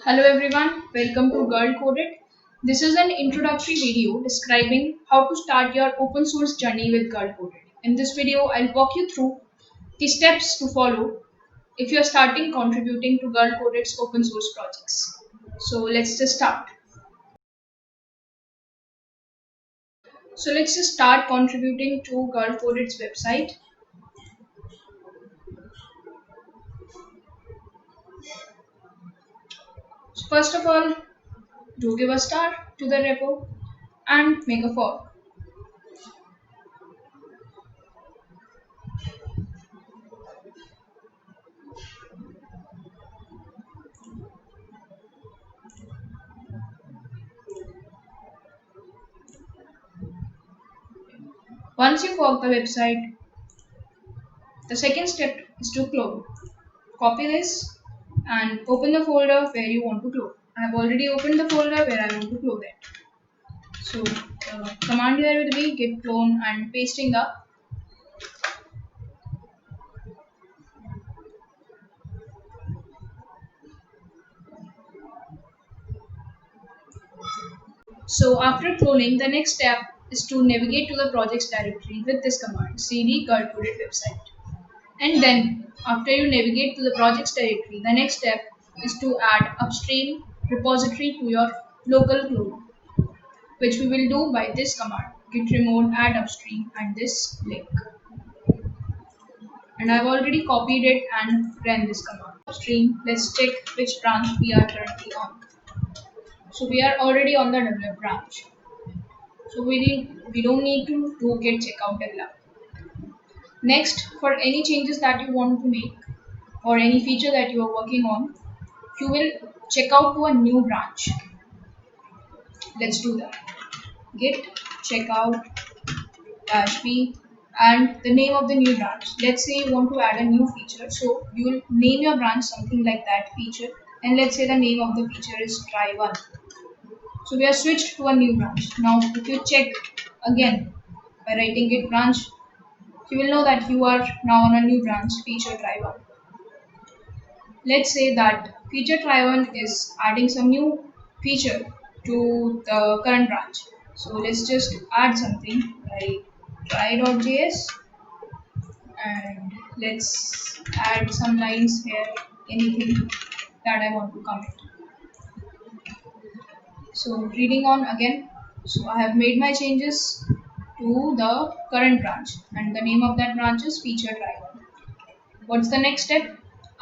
Hello everyone, welcome to Girl Coded. This is an introductory video describing how to start your open source journey with Girl Coded. In this video, I'll walk you through the steps to follow if you're starting contributing to Girl Coded's open source projects. So let's just start. So let's just start contributing to Girl Coded's website. So first of all, do give a star to the repo and make a fork. Once you fork the website, the second step is to clone. Copy this and open the folder where you want to clone. I have already opened the folder where I want to clone it. So command here will be git clone and pasting up. So after cloning, the next step is to navigate to the projects directory with this command cd girlcoded website. And then after you navigate to the projects directory, the next step is to add upstream repository to your local clone, which we will do by this command git remote add upstream and this link. And I've already copied it and ran this command. Upstream, let's check which branch we are currently on. So we are already on the develop branch. So we don't need to do git checkout develop. Next, for any changes that you want to make or any feature that you are working on, you will check out to a new branch. Let's do that. Git checkout -b and the name of the new branch. Let's say you want to add a new feature, so you will name your branch something like that feature, and let's say the name of the feature is try1. So we are switched to a new branch. Now if you check again by writing git branch, you will know that you are now on a new branch feature try1. Let's say that feature try1 is adding some new feature to the current branch. So let's just add something like try.js, and let's add some lines here, anything that I want to comment. So reading on again, so I have made my changes to the current branch and the name of that branch is feature try1. What's the next step?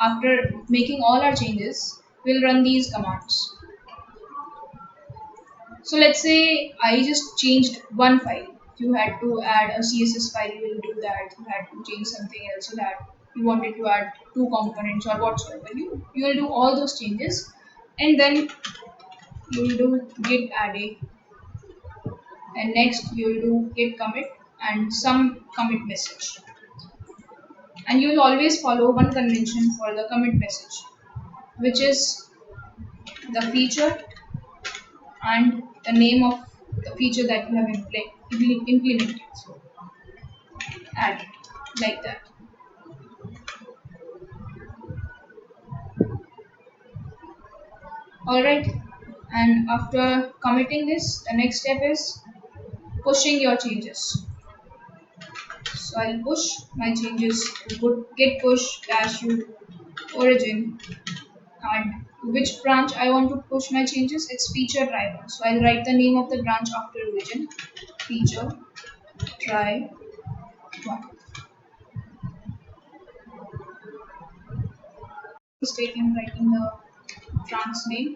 After making all our changes, we'll run these commands. So let's say I just changed one file. You had to add a CSS file, you will do that. You had to change something else so that you wanted to add two components or whatsoever. You will do all those changes and then you will do git add a, and next you will do git commit and some commit message. And you will always follow one convention for the commit message, which is the feature and the name of the feature that you have implemented. So add it like that. Alright, and after committing this, the next step is pushing your changes. So I'll push my changes to git push -u origin, and which branch I want to push my changes, it's feature try1. So I'll write the name of the branch after origin, feature try1. Mistake in writing the branch name.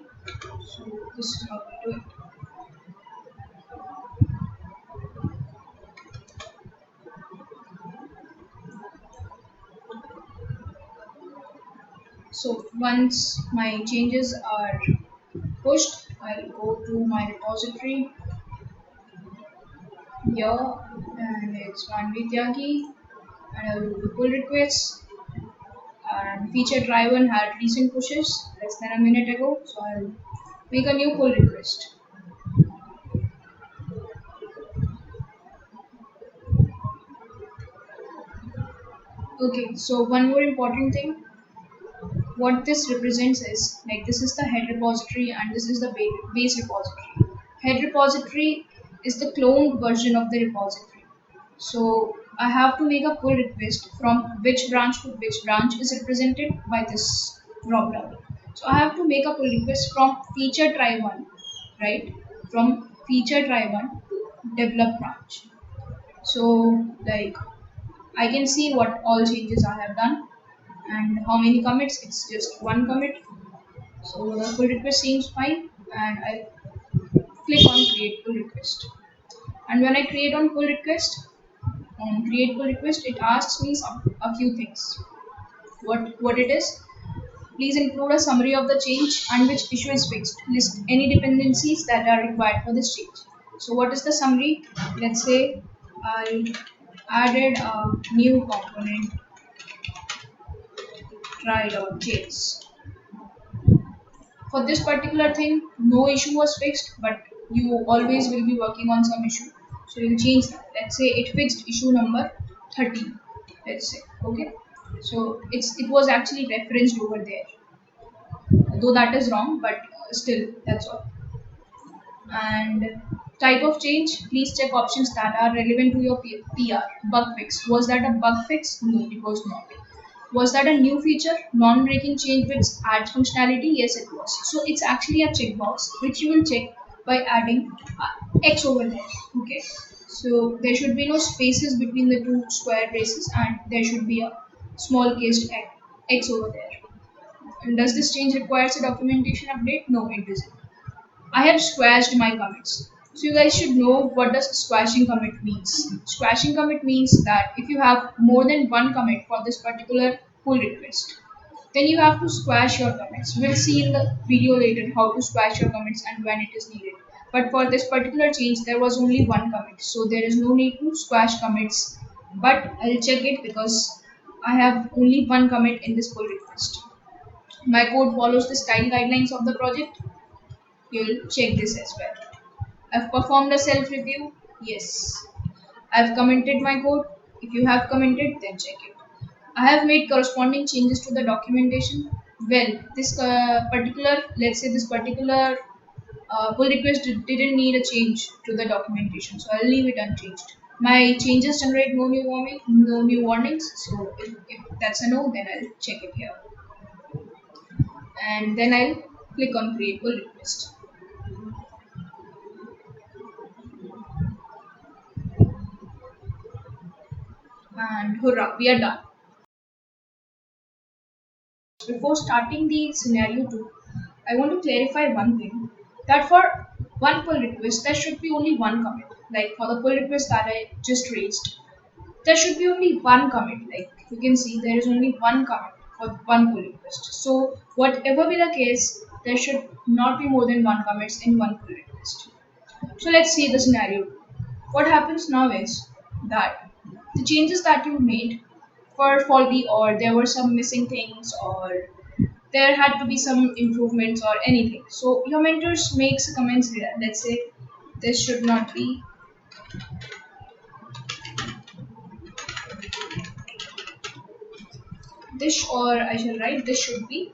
So this is how we do it. So once my changes are pushed, I'll go to my repository here, and it's Manvityagi, and I'll do the pull requests. And feature try1 had recent pushes less than a minute ago, so I'll make a new pull request. Okay, so one more important thing, what this represents is like this is the head repository and this is the base repository. Head repository is the cloned version of the repository. So I have to make a pull request from which branch to which branch is represented by this drop down. So I have to make a pull request from feature try one, right? From feature try one to develop branch. So like I can see what all changes I have done and how many commits. It's just one commit. So the pull request seems fine and I click on create pull request. And when I create on pull request, on create pull request, it asks me a few things. What it is? Please include a summary of the change and which issue is fixed. List any dependencies that are required for this change. So what is the summary? Let's say I added a new component try.js. For this particular thing, no issue was fixed, but you always will be working on some issue. So you'll change that. Let's say it fixed issue number 13. Let's say, okay. So it was actually referenced over there. Though that is wrong, but still, that's all. And type of change, please check options that are relevant to your PR. Bug fix. Was that a bug fix? No, it was not. Was that a new feature? Non-breaking change which adds functionality? Yes, it was. So it's actually a checkbox which you will check by adding X over there. Okay. So there should be no spaces between the two square braces and there should be a small cased X over there. And does this change requires a documentation update? No, it doesn't. I have squashed my commits. So you guys should know what does squashing commit means. Squashing commit means that if you have more than one commit for this particular pull request, then you have to squash your commits. We'll see in the video later how to squash your commits and when it is needed. But for this particular change, there was only one commit, so there is no need to squash commits. But I'll check it because I have only one commit in this pull request. My code follows the style guidelines of the project. You'll check this as well. I've performed a self review. Yes. I've commented my code. If you have commented, then check it. I have made corresponding changes to the documentation. Well, this particular, let's say this particular pull request didn't need a change to the documentation, so I'll leave it unchanged. My changes generate no new warnings. So if that's a no, then I'll check it here, and then I'll click on create pull request. And hurrah, we are done. Before starting the scenario 2, I want to clarify one thing that for one pull request, there should be only one commit. Like for the pull request that I just raised, there should be only one commit. Like you can see, there is only one commit for one pull request. So, whatever be the case, there should not be more than one commits in one pull request. So, let's see the scenario. What happens now is that the changes that you made were faulty, or there were some missing things, or there had to be some improvements or anything. So your mentors makes comments here. Let's say this should not be this, or I shall write this should be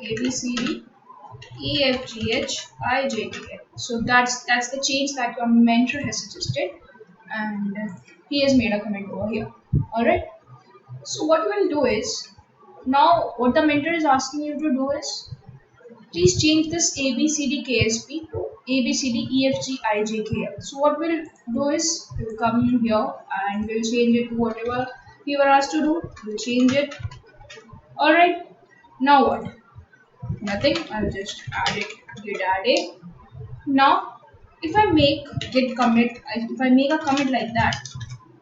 A B C D E F G H I J K L. So that's the change that your mentor has suggested, and he has made a comment over here. All right. So what we'll do is now what the mentor is asking you to do is please change this ABCDKSP to ABCDEFGIJKL. So what we'll do is we'll come here and we'll change it to whatever we were asked to do. We'll change it. Alright. Now what? Nothing. I'll just add it. Git add it. Now if I make git commit, if I make a commit like that,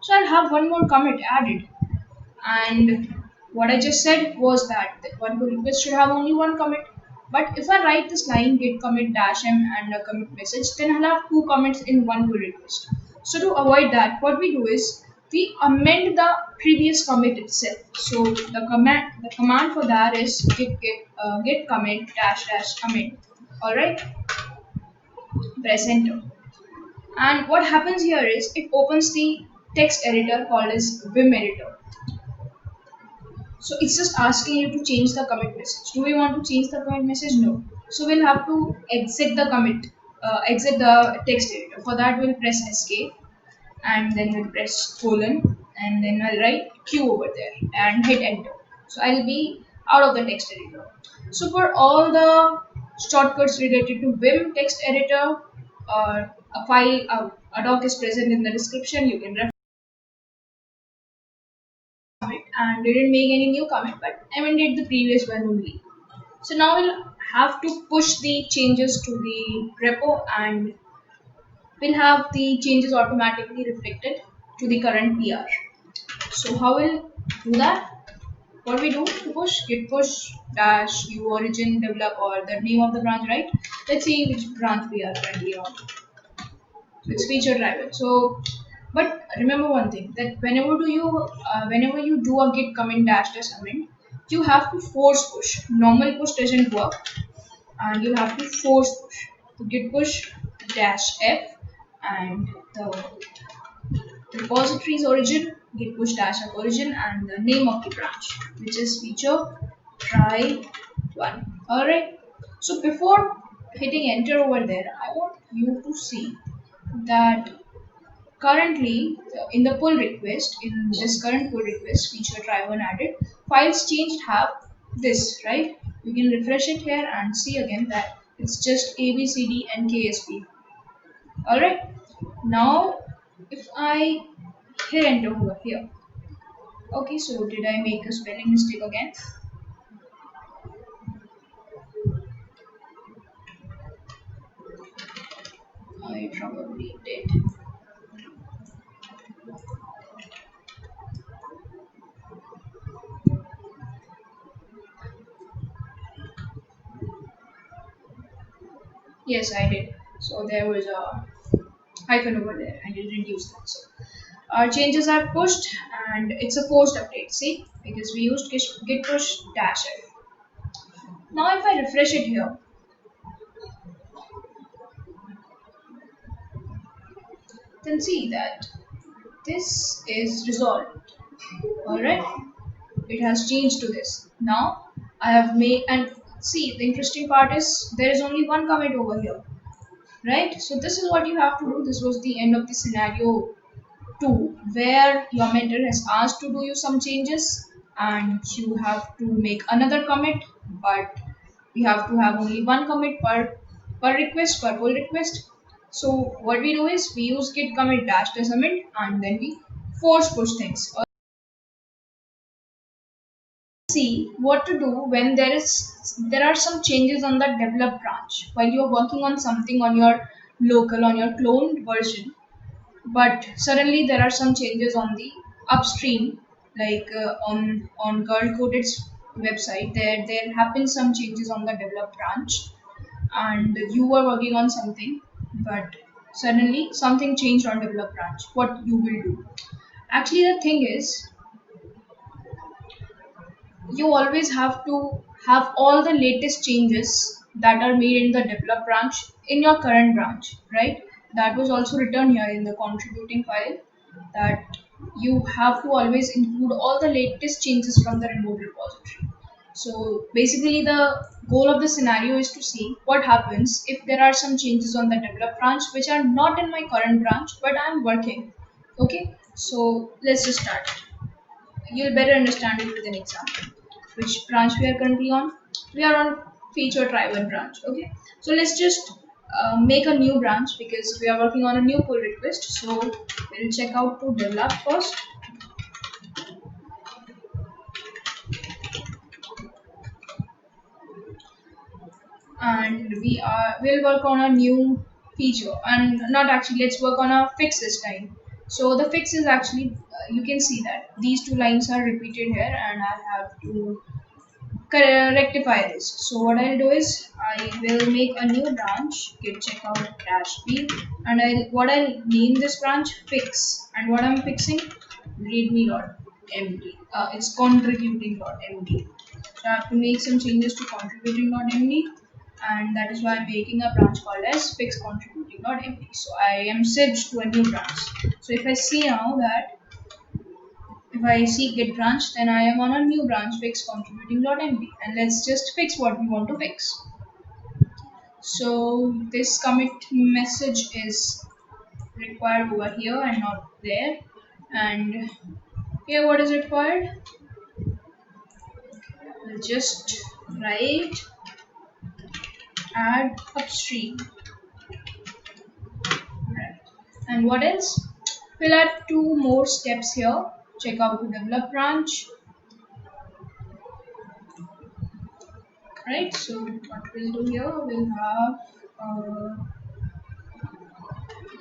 so I'll have one more commit added. And what I just said was that one pull request should have only one commit. But if I write this line git commit dash m and a commit message, then I'll have two commits in one pull request. So to avoid that, what we do is we amend the previous commit itself. So the command for that is git commit dash dash commit. All right, press enter. And what happens here is it opens the text editor called as Vim editor. So it's just asking you to change the commit message. Do we want to change the commit message? No. So we'll have to exit the commit, exit the text editor. For that, we'll press escape and then we'll press colon and then I'll write Q over there and hit enter. So I'll be out of the text editor. So for all the shortcuts related to Vim text editor, a file, a doc is present in the description. You can refer it and didn't make any new comment, but amended the previous one only. So now we'll have to push the changes to the repo and we'll have the changes automatically reflected to the current PR. So how we'll do that? What we do to push git push dash u origin develop or the name of the branch, right? Let's see which branch we are currently on. So it's feature driven. So, but remember one thing that whenever you do a git commit dash dash amend, you have to force push. Normal push doesn't work, and you have to force push. So git push dash f and the repository's origin, git push dash of origin, and the name of the branch, which is feature try one. Alright. So before hitting enter over there, I want you to see that currently in the pull request, in this current pull request feature try one added, files changed have this, right? You can refresh it here and see again that it's just ABCD and KSP. Alright. Now if I hit enter over here. Okay, so did I make a spelling mistake again? I probably did. Yes, I did. So there was a hyphen over there and it reduced that. So our changes are pushed and it's a forced update, see? Because we used git push dash f. Now if I refresh it here, then see that this is resolved. Alright? It has changed to this. Now I have made, and see, the interesting part is there is only one commit over here, right? So this is what you have to do. This was the end of the scenario 2 where your mentor has asked to do you some changes and you have to make another commit, but we have to have only one commit per request, per pull request. So what we do is we use git commit dash dash amend and then we force push things. See what to do when there are some changes on the develop branch while you're working on something on your local, on your cloned version, but suddenly there are some changes on the upstream, like on girl coded's website. There happen some changes on the develop branch and you were working on something, but suddenly something changed on develop branch. What you will do? Actually the thing is, you always have to have all the latest changes that are made in the develop branch in your current branch, right? That was also written here in the contributing file, that you have to always include all the latest changes from the remote repository. So basically the goal of the scenario is to see what happens if there are some changes on the develop branch which are not in my current branch but I'm working. Okay, so let's just start. You'll better understand it with an example. Which branch we are currently on? We are on feature try one branch. Okay, so let's just make a new branch because we are working on a new pull request. So we'll check out to develop first, and we'll work on a new feature, and not actually, let's work on a fix this time. So the fix is actually, you can see that these two lines are repeated here and I have to rectify this. So what I'll do is I will make a new branch, git checkout dash b, and I'll name this branch fix, and what I'm fixing, readme.md. It's contributing.md. So I have to make some changes to contributing.md, and that is why I'm making a branch called as fix contributing.md. So I am switched to a new branch. So if I see now that If I see get branch, then I am on a new branch fix contributing.md, and let's just fix what we want to fix. So this commit message is required over here and not there, and here what is required? We'll just write add upstream. Right. And what else? We'll add two more steps here. Check out the develop branch. Right. So what we'll do here, we'll have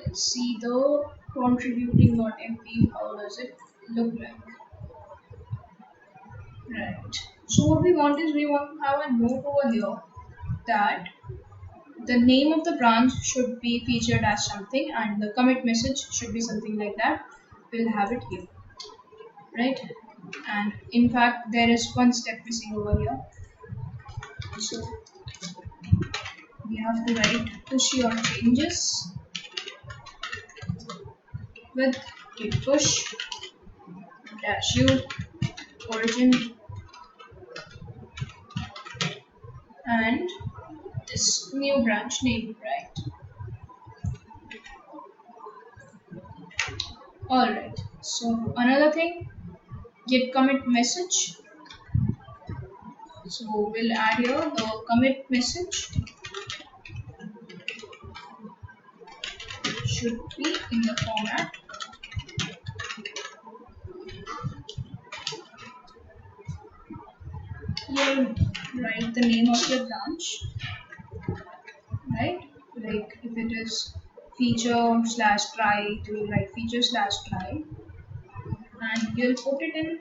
let's see the contributing.mp. How does it look like? Right. So what we want is we want to have a note over here that the name of the branch should be featured as something and the commit message should be something like that. We'll have it here, right? And in fact there is one step missing over here, so we have to write push your changes with git push dash u origin and this new branch name, right? Alright, so another thing, git commit message. So we'll add here the commit message should be in the format you'll write the name of your branch, right? Like if it is feature slash try, you will write feature slash try, and you'll put it in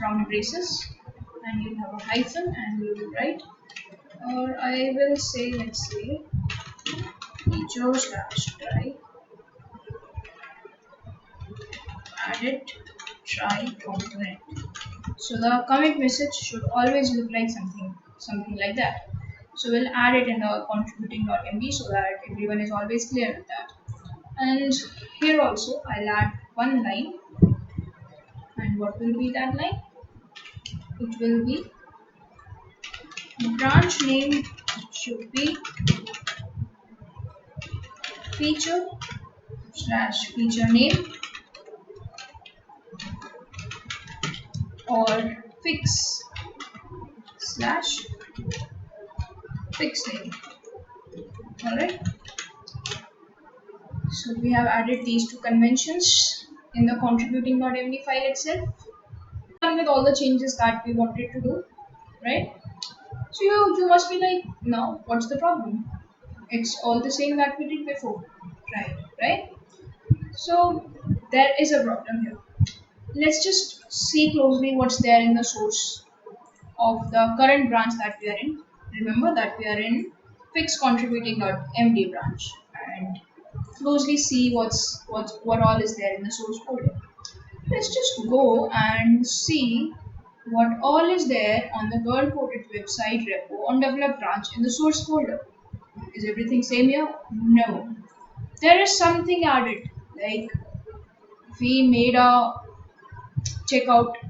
round braces, and you'll have a hyphen, and you will write, or I will say, let's say feature slash try added try component. So the commit message should always look like something like that. So we'll add it in the contributing.md so that everyone is always clear with that. And here also I'll add one line. And what will be that line? It will be branch name should be feature slash feature name or fix slash fix name. Alright. So we have added these two conventions in the contributing.md file itself. Done with all the changes that we wanted to do, right? So you must be like, now what's the problem? It's all the same that we did before, right? So there is a problem here. Let's just see closely what's there in the source of the current branch that we are in. Remember that we are in fix contributing.md branch, and closely see what all is there in the source folder. Let's just go and see what all is there on the girl coded website repo on develop branch in the source folder. Is everything same here? No. There is something added. Like we made a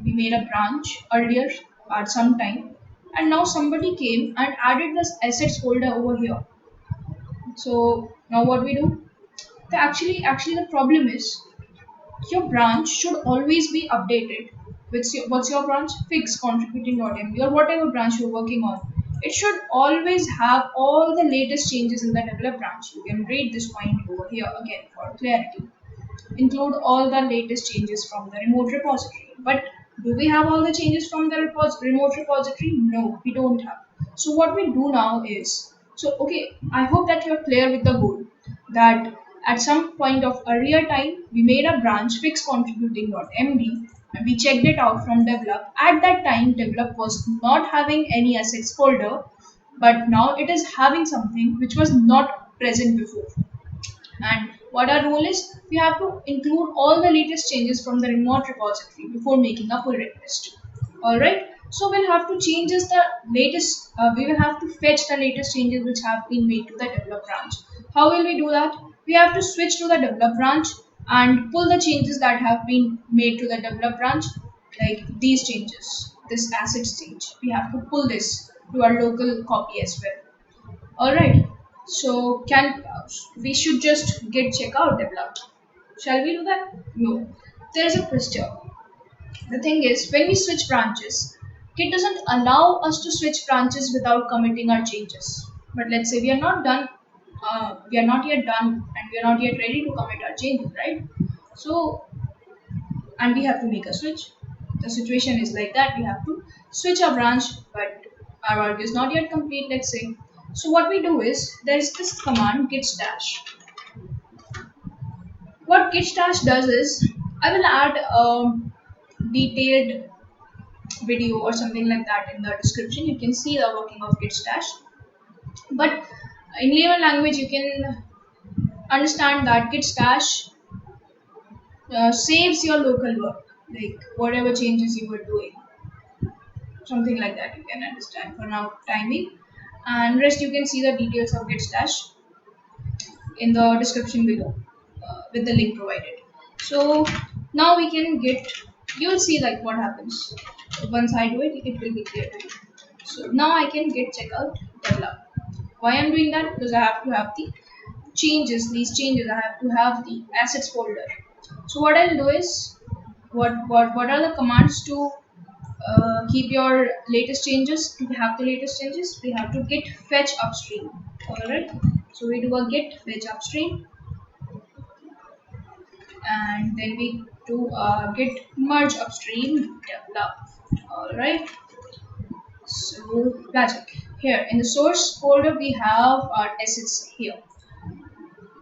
we made a branch earlier at some time, and now somebody came and added this assets folder over here. So now what we do? Actually the problem is your branch should always be updated. What's your branch? Fix contributing.md or whatever branch you're working on. It should always have all the latest changes in the develop branch. You can read this point over here again for clarity. Include all the latest changes from the remote repository. But do we have all the changes from the remote repository? No, we don't have. So what we do now is, okay, I hope that you're clear with the goal that at some point of earlier time, we made a branch fix contributing.md and we checked it out from develop. At that time, develop was not having any assets folder, but now it is having something which was not present before. And what our rule is, we have to include all the latest changes from the remote repository before making a pull request. Alright, so we'll have to we will have to fetch the latest changes which have been made to the develop branch. How will we do that? We have to switch to the develop branch, and pull the changes that have been made to the develop branch, like these changes, this asset stage. We have to pull this to our local copy as well. All right. So can we should just git checkout develop? Shall we do that? No. There is a twist here. The thing is, when we switch branches, Git doesn't allow us to switch branches without committing our changes. But let's say we are not done, we are not yet done, and we are not yet ready to commit our changes, right? So, and we have to make a switch. The situation is like that. We have to switch our branch, but our work is not yet complete. Let's say. So what we do is there is this command git stash. What git stash does is I will add a detailed video or something like that in the description. You can see the working of git stash, but in layman language you can understand that git stash saves your local work, like whatever changes you were doing, something like that. You can understand for now timing, and rest you can see the details of git stash in the description below, with the link provided. So now we can get, you'll see like what happens once I do it. It will be clear to you. So now I can get checkout develop. Why I'm doing that? Because I have to have the changes, these changes, I have to have the assets folder. So what I'll do is, what are the commands to keep your latest changes? To have the latest changes, we have to git fetch upstream. Alright, so we do a git fetch upstream, and then we do a git merge upstream develop. Alright, so magic. Here in the source folder we have our assets here.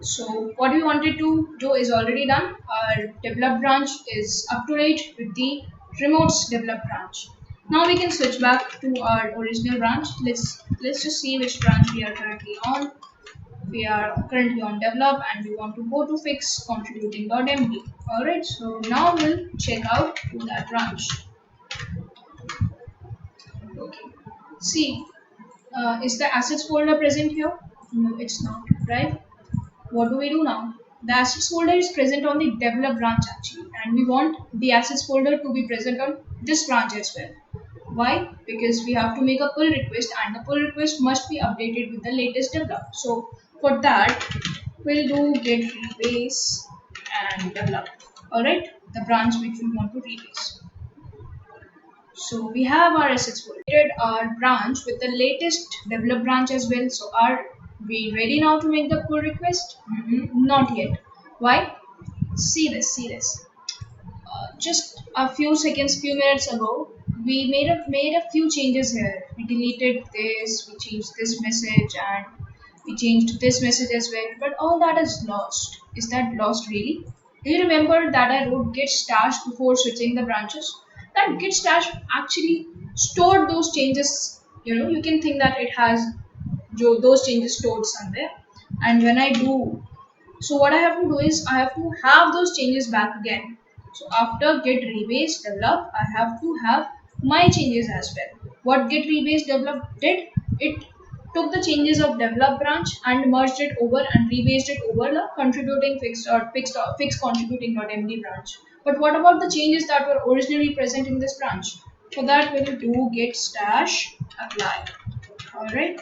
So what we wanted to do is already done. Our develop branch is up to date with the remotes develop branch. Now we can switch back to our original branch. Let's just see which branch we are currently on. We are currently on develop and we want to go to fix contributing.md. Alright, so now we'll check out to that branch. Okay. See, is the assets folder present here? No, it's not, right? What do we do now? The assets folder is present on the develop branch actually, and we want the assets folder to be present on this branch as well. Why? Because we have to make a pull request, and the pull request must be updated with the latest develop. So for that, we'll do get rebase and develop. Alright, the branch which we want to rebase. So we have our assets folder, our branch with the latest develop branch as well. So are we ready now to make the pull request? Not yet. Why? See this, see this. Just a few seconds, few minutes ago, we made a few changes here. We deleted this, we changed this message, and we changed this message as well. But all that is lost. Is that lost really? Do you remember that I wrote git stash before switching the branches? That git stash actually stored those changes. You know, you can think that it has those changes stored somewhere. And when I do, so what I have to do is I have to have those changes back again. So after get rebase develop, I have to have my changes as well. What get rebase develop did, it took the changes of develop branch and merged it over and rebased it over the contributing fixed contributing.md branch. But what about the changes that were originally present in this branch? For that we'll do git stash apply. Alright.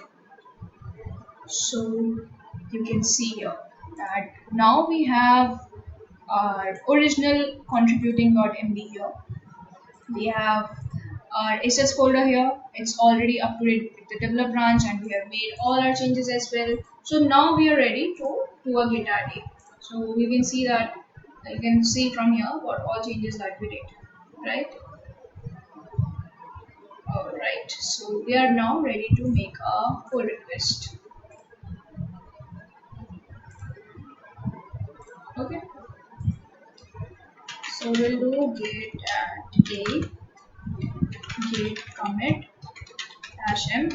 So you can see here that now we have our original contributing.md here. We have our SS folder here. It's already up to date with the develop branch, and we have made all our changes as well. So now we are ready to do a git add. So you can see that, you can see from here what all changes that we did, right? Alright, so we are now ready to make a pull request. Okay, so we'll do git add a git commit -m,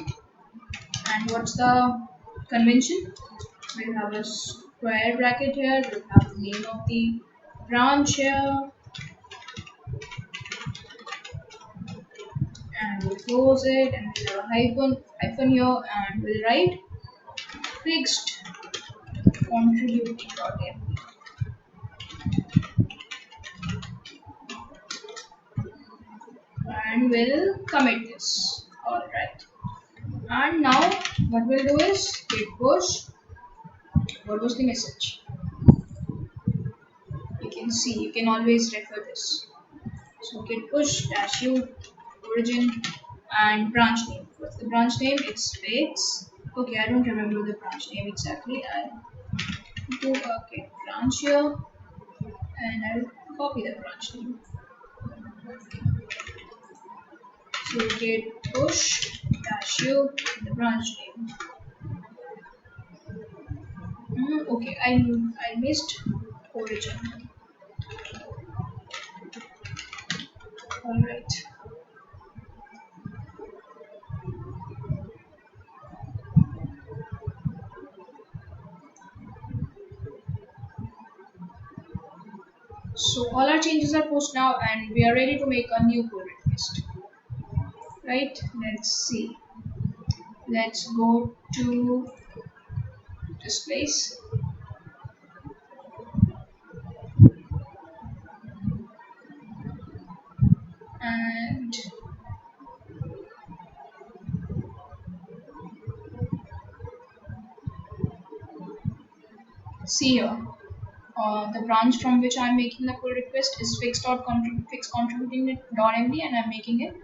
and what's the convention? We'll have a square bracket here, we'll have the name of the branch here, and we'll close it, and we'll have a hyphen here, and we'll write fixed contributing.md. and we'll commit this. Alright. And now what we'll do is git push. What was the message? You can see, you can always refer this. So git push dash u origin and branch name. What's the branch name? It's fix. Okay, I don't remember the branch name exactly. I'll do a git branch here and I'll copy the branch name. So git push dash u the branch name. Okay, I missed origin. Alright. So all our changes are pushed now and we are ready to make a new pull request. Right? Let's see. Let's go to this place and see here. The branch from which I'm making the pull request is fix.contributing.md and I'm making it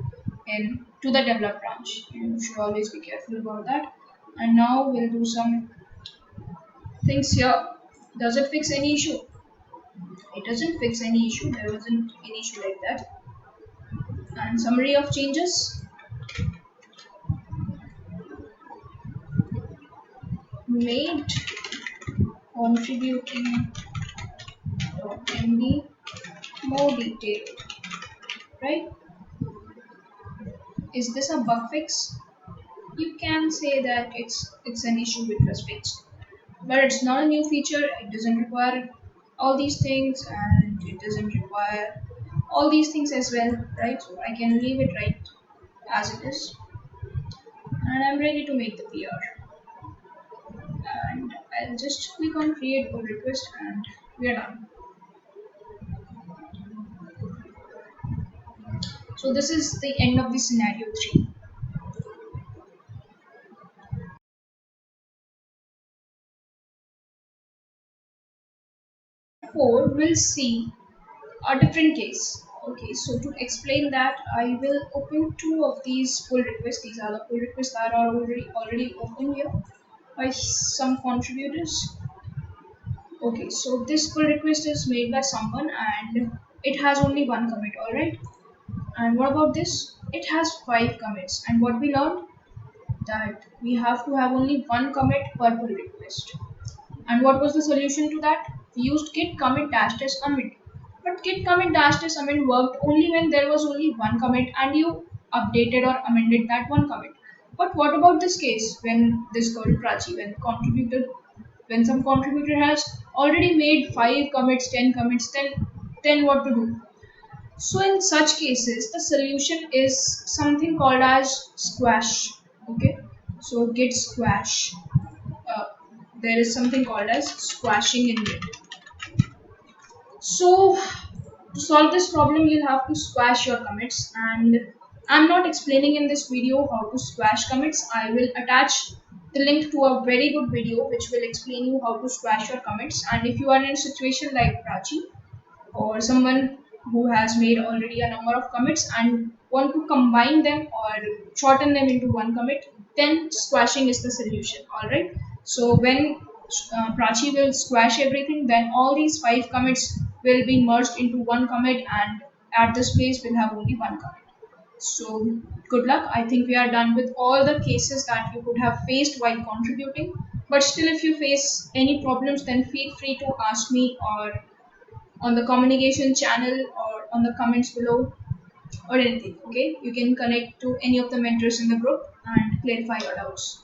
in to the develop branch. You should always be careful about that. And now we'll do some things here. Does it fix any issue? It doesn't fix any issue. There wasn't any issue like that. And summary of changes made contributing.md more detailed, right? Is this a bug fix? You can say that it's an issue which was fixed, but it's not a new feature. It doesn't require all these things and it doesn't require all these things as well, right? So I can leave it right as it is and I'm ready to make the PR and I'll just click on create pull request and we are done. So this is the end of the scenario 3. 4 will see a different case. Okay, so to explain that, I will open 2 of these pull requests. These are the pull requests that are already open here by some contributors. Okay, so this pull request is made by someone and it has only one commit, alright? And what about this? It has 5 commits. And what we learned? That we have to have only one commit per pull request. And what was the solution to that? We used git commit dash test commit. But git commit dash test commit worked only when there was only one commit and you updated or amended that one commit. But what about this case when this girl Prachi, when some contributor has already made 5 commits, 10 commits, then what to do? So in such cases, the solution is something called as squash. Okay, so git squash. Uh, there is something called as squashing in Git. So to solve this problem, you'll have to squash your commits, and I'm not explaining in this video how to squash commits. I will attach the link to a very good video which will explain you how to squash your commits. And if you are in a situation like Prachi or someone who has made already a number of commits and want to combine them or shorten them into one commit, then squashing is the solution. Alright, so when Prachi will squash everything, then all these 5 commits will be merged into one commit and at this place we'll have only one commit. So good luck. I think we are done with all the cases that you could have faced while contributing, but still if you face any problems, then feel free to ask me or on the communication channel or on the comments below or anything. Okay, you can connect to any of the mentors in the group and clarify your doubts.